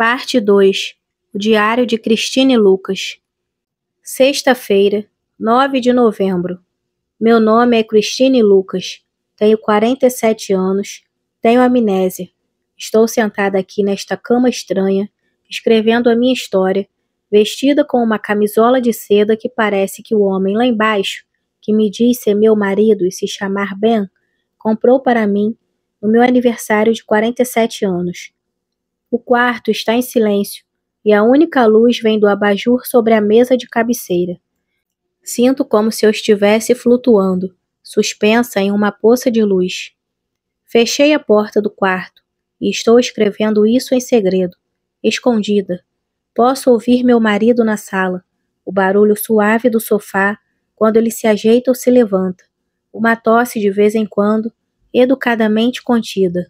Parte 2. O Diário de Cristine Lucas. Sexta-feira, 9 de novembro. Meu nome é Cristine Lucas. Tenho 47 anos. Tenho amnésia. Estou sentada aqui nesta cama estranha, escrevendo a minha história, vestida com uma camisola de seda que parece que o homem lá embaixo, que me diz ser meu marido e se chamar Ben, comprou para mim no meu aniversário de 47 anos. O quarto está em silêncio e a única luz vem do abajur sobre a mesa de cabeceira. Sinto como se eu estivesse flutuando, suspensa em uma poça de luz. Fechei a porta do quarto e estou escrevendo isso em segredo, escondida. Posso ouvir meu marido na sala, o barulho suave do sofá quando ele se ajeita ou se levanta, uma tosse de vez em quando, educadamente contida.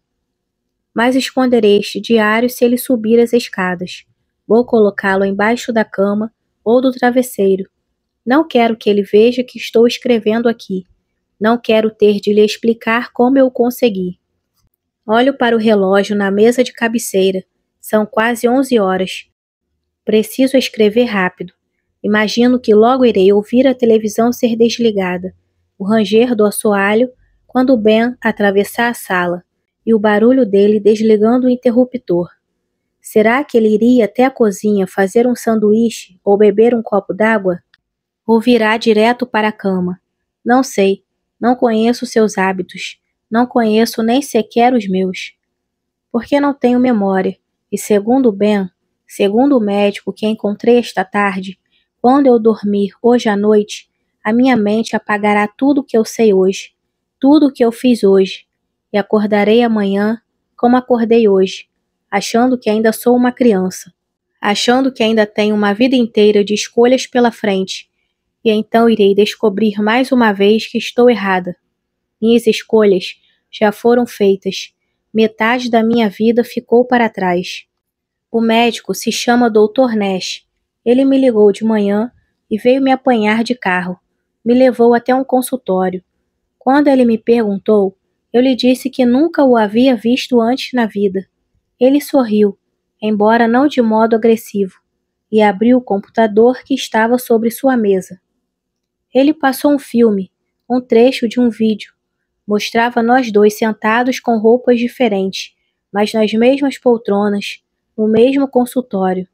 Mas esconderei este diário se ele subir as escadas. Vou colocá-lo embaixo da cama ou do travesseiro. Não quero que ele veja que estou escrevendo aqui. Não quero ter de lhe explicar como eu consegui. Olho para o relógio na mesa de cabeceira. São quase 11 horas. Preciso escrever rápido. Imagino que logo irei ouvir a televisão ser desligada, o ranger do assoalho quando Ben atravessar a sala e o barulho dele desligando o interruptor. Será que ele iria até a cozinha fazer um sanduíche ou beber um copo d'água? Ou virá direto para a cama? Não sei. Não conheço seus hábitos. Não conheço nem sequer os meus. Porque não tenho memória. E segundo Ben, segundo o médico que encontrei esta tarde, quando eu dormir hoje à noite, a minha mente apagará tudo o que eu sei hoje, tudo o que eu fiz hoje, e acordarei amanhã como acordei hoje, achando que ainda sou uma criança, achando que ainda tenho uma vida inteira de escolhas pela frente, e então irei descobrir mais uma vez que estou errada. Minhas escolhas já foram feitas, metade da minha vida ficou para trás. O médico se chama Dr. Nash. Ele me ligou de manhã e veio me apanhar de carro. Me levou até um consultório. Quando ele me perguntou, eu lhe disse que nunca o havia visto antes na vida. Ele sorriu, embora não de modo agressivo, e abriu o computador que estava sobre sua mesa. Ele passou um filme, um trecho de um vídeo. Mostrava nós dois sentados com roupas diferentes, mas nas mesmas poltronas, no mesmo consultório.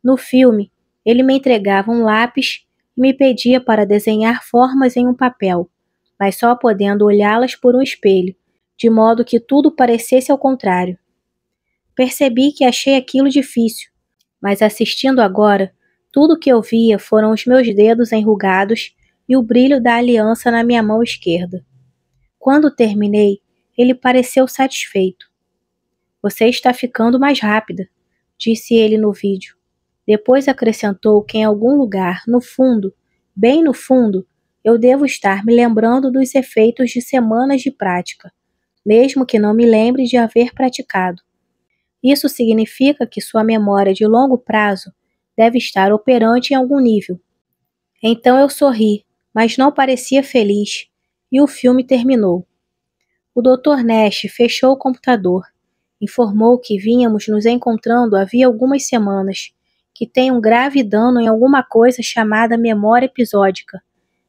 No filme, ele me entregava um lápis e me pedia para desenhar formas em um papel, mas só podendo olhá-las por um espelho, de modo que tudo parecesse ao contrário. Percebi que achei aquilo difícil, mas assistindo agora, tudo o que eu via foram os meus dedos enrugados e o brilho da aliança na minha mão esquerda. Quando terminei, ele pareceu satisfeito. Você está ficando mais rápida, disse ele no vídeo. Depois acrescentou que em algum lugar, no fundo, bem no fundo, eu devo estar me lembrando dos efeitos de semanas de prática, mesmo que não me lembre de haver praticado. Isso significa que sua memória de longo prazo deve estar operante em algum nível. Então eu sorri, mas não parecia feliz, e o filme terminou. O Dr. Nash fechou o computador. Informou que vínhamos nos encontrando havia algumas semanas, que tem um grave dano em alguma coisa chamada memória episódica.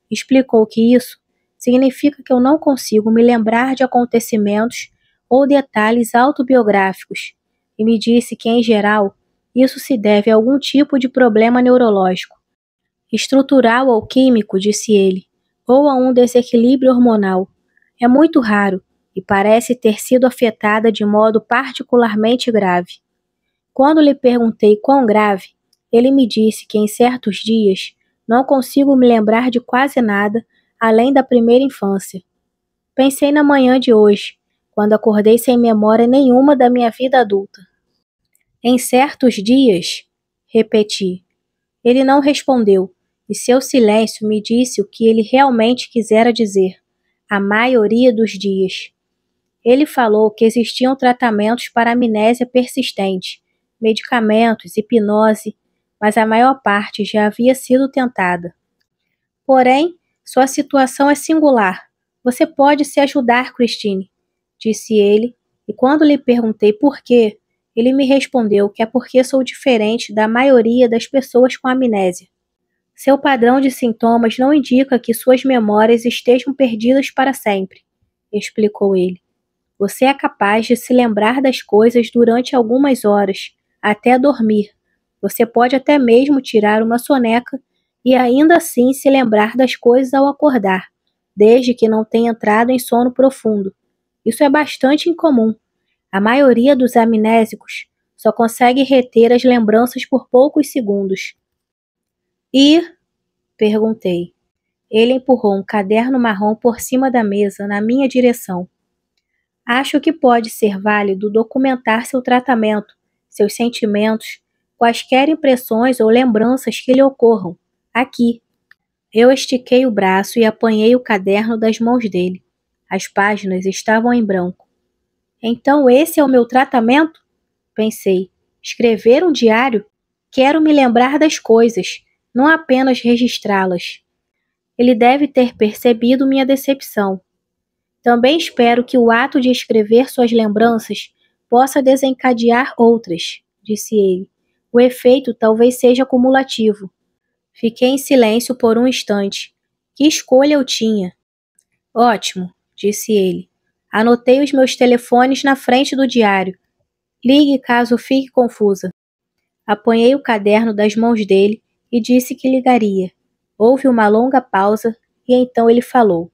Explicou que isso significa que eu não consigo me lembrar de acontecimentos ou detalhes autobiográficos, e me disse que, em geral, isso se deve a algum tipo de problema neurológico, estrutural ou químico, disse ele, ou a um desequilíbrio hormonal. É muito raro e parece ter sido afetada de modo particularmente grave. Quando lhe perguntei quão grave, ele me disse que em certos dias não consigo me lembrar de quase nada além da primeira infância. Pensei na manhã de hoje, quando acordei sem memória nenhuma da minha vida adulta. Em certos dias, repeti. Ele não respondeu, e seu silêncio me disse o que ele realmente quisera dizer. A maioria dos dias. Ele falou que existiam tratamentos para amnésia persistente, medicamentos, hipnose, mas a maior parte já havia sido tentada. Porém, sua situação é singular. Você pode se ajudar, Cristine, disse ele, e quando lhe perguntei por quê, Ele me respondeu que é porque sou diferente da maioria das pessoas com amnésia. Seu padrão de sintomas não indica que suas memórias estejam perdidas para sempre, explicou ele. Você é capaz de se lembrar das coisas durante algumas horas, até dormir. Você pode até mesmo tirar uma soneca e ainda assim se lembrar das coisas ao acordar, desde que não tenha entrado em sono profundo. Isso é bastante incomum. A maioria dos amnésicos só consegue reter as lembranças por poucos segundos. E? Perguntei. Ele empurrou um caderno marrom por cima da mesa na minha direção. Acho que pode ser válido documentar seu tratamento, seus sentimentos, quaisquer impressões ou lembranças que lhe ocorram. Aqui. Eu estiquei o braço e apanhei o caderno das mãos dele. As páginas estavam em branco. Então esse é o meu tratamento? Pensei. Escrever um diário? Quero me lembrar das coisas, não apenas registrá-las. Ele deve ter percebido minha decepção. Também espero que o ato de escrever suas lembranças possa desencadear outras, disse ele. O efeito talvez seja cumulativo. Fiquei em silêncio por um instante. Que escolha eu tinha? Ótimo, disse ele. Anotei os meus telefones na frente do diário. Ligue caso fique confusa. Apanhei o caderno das mãos dele e disse que ligaria. Houve uma longa pausa e então ele falou.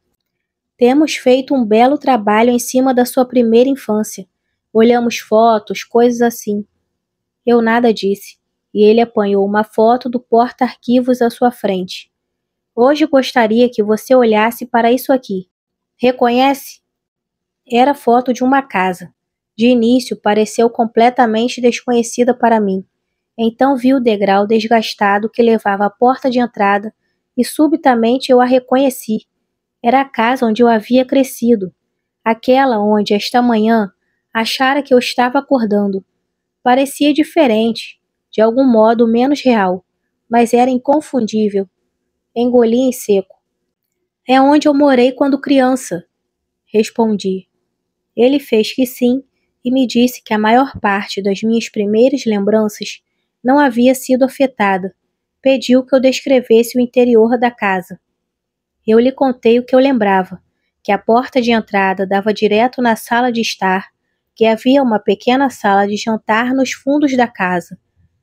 Temos feito um belo trabalho em cima da sua primeira infância. Olhamos fotos, coisas assim. Eu nada disse, e ele apanhou uma foto do porta-arquivos à sua frente. Hoje gostaria que você olhasse para isso aqui. Reconhece? Era foto de uma casa. De início pareceu completamente desconhecida para mim. Então vi o degrau desgastado que levava à porta de entrada e subitamente eu a reconheci. Era a casa onde eu havia crescido, aquela onde, esta manhã, achara que eu estava acordando. Parecia diferente, de algum modo menos real, mas era inconfundível. Engoli em seco. É onde eu morei quando criança, respondi. Ele fez que sim e me disse que a maior parte das minhas primeiras lembranças não havia sido afetada. Pediu que eu descrevesse o interior da casa. Eu lhe contei o que eu lembrava, que a porta de entrada dava direto na sala de estar, que havia uma pequena sala de jantar nos fundos da casa,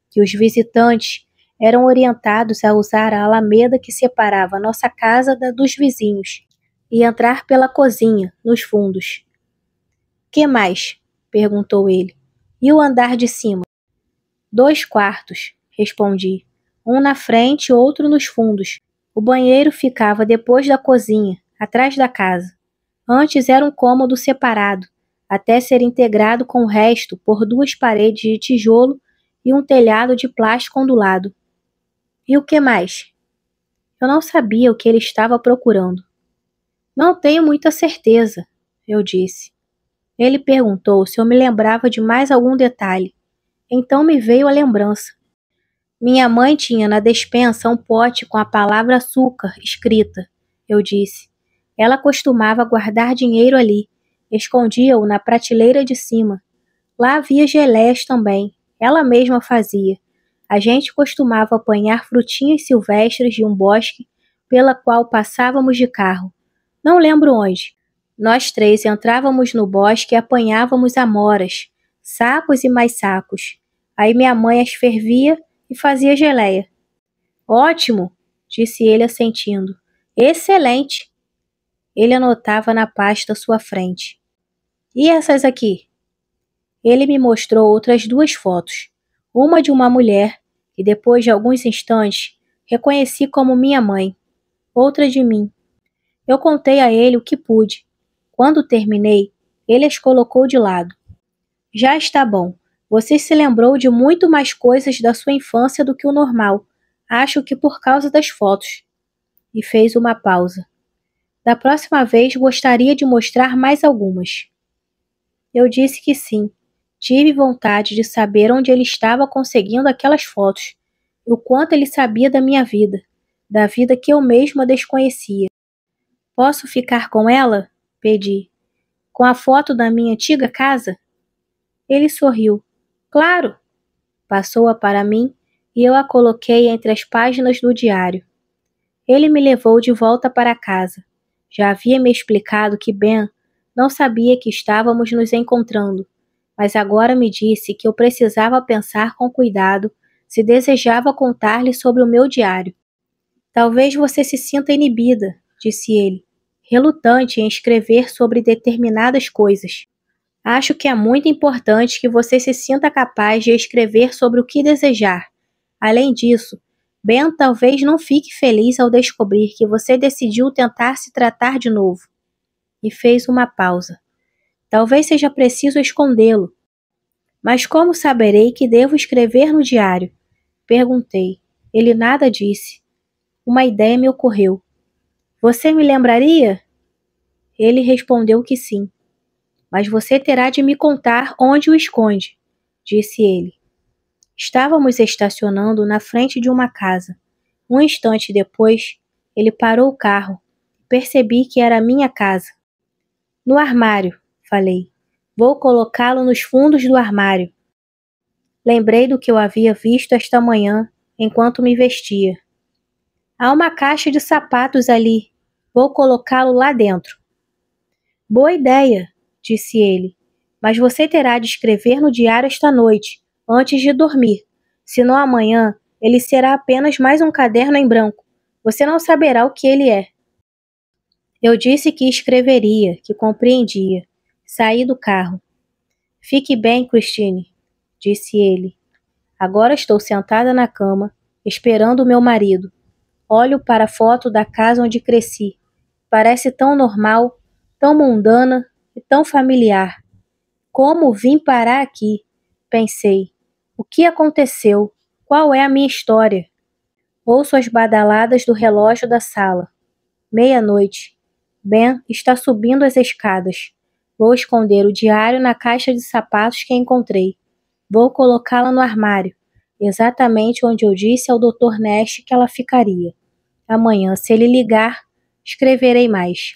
que os visitantes eram orientados a usar a alameda que separava a nossa casa da dos vizinhos e entrar pela cozinha, nos fundos. Que mais? Perguntou ele. E o andar de cima? 2 quartos, respondi. Um na frente e outro nos fundos. O banheiro ficava depois da cozinha, atrás da casa. Antes era um cômodo separado, até ser integrado com o resto por 2 paredes de tijolo e um telhado de plástico ondulado. E o que mais? Eu não sabia o que ele estava procurando. Não tenho muita certeza, eu disse. Ele perguntou se eu me lembrava de mais algum detalhe. Então me veio a lembrança. Minha mãe tinha na despensa um pote com a palavra açúcar escrita, eu disse. Ela costumava guardar dinheiro ali. Escondia-o na prateleira de cima. Lá havia geleias também. Ela mesma fazia. A gente costumava apanhar frutinhas silvestres de um bosque pela qual passávamos de carro. Não lembro onde. Nós 3 entrávamos no bosque e apanhávamos amoras, sacos e mais sacos. Aí minha mãe as fervia e fazia geleia. Ótimo, disse ele assentindo. Excelente. Ele anotava na pasta à sua frente. E essas aqui? Ele me mostrou outras 2 fotos. Uma de uma mulher, que depois de alguns instantes reconheci como minha mãe. Outra de mim. Eu contei a ele o que pude. Quando terminei, ele as colocou de lado. Já está bom. Você se lembrou de muito mais coisas da sua infância do que o normal. Acho que por causa das fotos. E fez uma pausa. Da próxima vez gostaria de mostrar mais algumas. Eu disse que sim. Tive vontade de saber onde ele estava conseguindo aquelas fotos. O quanto ele sabia da minha vida. Da vida que eu mesma desconhecia. Posso ficar com ela? Pedi. Com a foto da minha antiga casa? Ele sorriu. Claro! Passou-a para mim e eu a coloquei entre as páginas do diário. Ele me levou de volta para casa. Já havia me explicado que Ben não sabia que estávamos nos encontrando, mas agora me disse que eu precisava pensar com cuidado se desejava contar-lhe sobre o meu diário. Talvez você se sinta inibida, disse ele, relutante em escrever sobre determinadas coisas. Acho que é muito importante que você se sinta capaz de escrever sobre o que desejar. Além disso, Ben talvez não fique feliz ao descobrir que você decidiu tentar se tratar de novo. E fez uma pausa. Talvez seja preciso escondê-lo. Mas como saberei que devo escrever no diário? Perguntei. Ele nada disse. Uma ideia me ocorreu. Você me lembraria? Ele respondeu que sim. Mas você terá de me contar onde o esconde, disse ele. Estávamos estacionando na frente de uma casa. Um instante depois, ele parou o carro. Percebi que era a minha casa. No armário, falei. Vou colocá-lo nos fundos do armário. Lembrei do que eu havia visto esta manhã, enquanto me vestia. Há uma caixa de sapatos ali. Vou colocá-lo lá dentro. Boa ideia, disse ele. Mas você terá de escrever no diário esta noite, antes de dormir. Senão amanhã ele será apenas mais um caderno em branco. Você não saberá o que ele é. Eu disse que escreveria, que compreendia. Saí do carro. Fique bem, Christine, disse ele. Agora estou sentada na cama, esperando o meu marido. Olho para a foto da casa onde cresci. Parece tão normal, tão mundana e tão familiar. Como vim parar aqui? Pensei. O que aconteceu? Qual é a minha história? Ouço as badaladas do relógio da sala. 00:30. Ben está subindo as escadas. Vou esconder o diário na caixa de sapatos que encontrei. Vou colocá-la no armário, exatamente onde eu disse ao Dr. Nash que ela ficaria. Amanhã, se ele ligar, escreverei mais.